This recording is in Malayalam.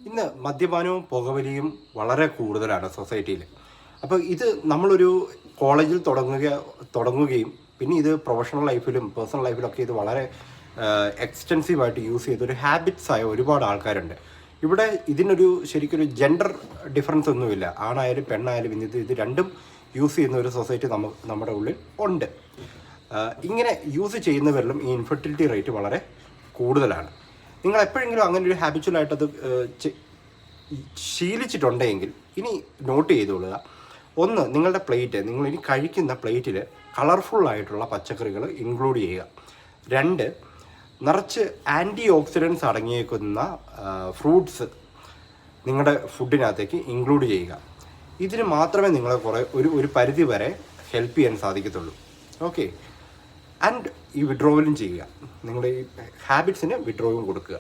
ഇന്ന് മദ്യപാനവും പുകവലിയും വളരെ കൂടുതലാണ് സൊസൈറ്റിയിൽ. അപ്പോൾ ഇത് നമ്മളൊരു കോളേജിൽ തുടങ്ങുകയും പിന്നെ ഇത് പ്രൊഫഷണൽ ലൈഫിലും പേഴ്സണൽ ലൈഫിലൊക്കെ ഇത് വളരെ എക്സ്റ്റെൻസീവായിട്ട് യൂസ് ചെയ്തൊരു ഹാബിറ്റ്സായ ഒരുപാട് ആൾക്കാരുണ്ട്. ഇവിടെ ഇതിനൊരു ശരിക്കൊരു ജെൻഡർ ഡിഫറൻസ് ഒന്നുമില്ല. ആണായാലും പെണ്ണായാലും ഇത് രണ്ടും യൂസ് ചെയ്യുന്ന ഒരു സൊസൈറ്റി നമ്മുടെ ഉള്ളിൽ ഉണ്ട്. ഇങ്ങനെ യൂസ് ചെയ്യുന്നവരിലും ഈ ഇൻഫെർട്ടിലിറ്റി റേറ്റ് വളരെ കൂടുതലാണ്. നിങ്ങൾ എപ്പോഴെങ്കിലും അങ്ങനെ ഒരു ഹാബിച്വലായിട്ടത് ശീലിച്ചിട്ടുണ്ടെങ്കിൽ ഇനി നോട്ട് ചെയ്തുകൊള്ളുക. ഒന്ന്, നിങ്ങളുടെ പ്ലേറ്റ്, നിങ്ങൾ ഇനി കഴിക്കുന്ന പ്ലേറ്റിൽ കളർഫുള്ളായിട്ടുള്ള പച്ചക്കറികൾ ഇൻക്ലൂഡ് ചെയ്യുക. രണ്ട്, നിറച്ച് ആൻറ്റി ഓക്സിഡൻസ് അടങ്ങിയേക്കുന്ന ഫ്രൂട്ട്സ് നിങ്ങളുടെ ഫുഡിനകത്തേക്ക് ഇൻക്ലൂഡ് ചെയ്യുക. ഇതിന് മാത്രമേ നിങ്ങളെ ഒരു പരിധി വരെ ഹെൽപ്പ് ചെയ്യാൻ സാധിക്കത്തുള്ളൂ. ഓക്കെ. ആൻഡ് ഈ വിഡ്രോവലും ചെയ്യുക. നിങ്ങളുടെ ഈ ഹാബിറ്റ്സിന് വിഡ്രോവും കൊടുക്കുക.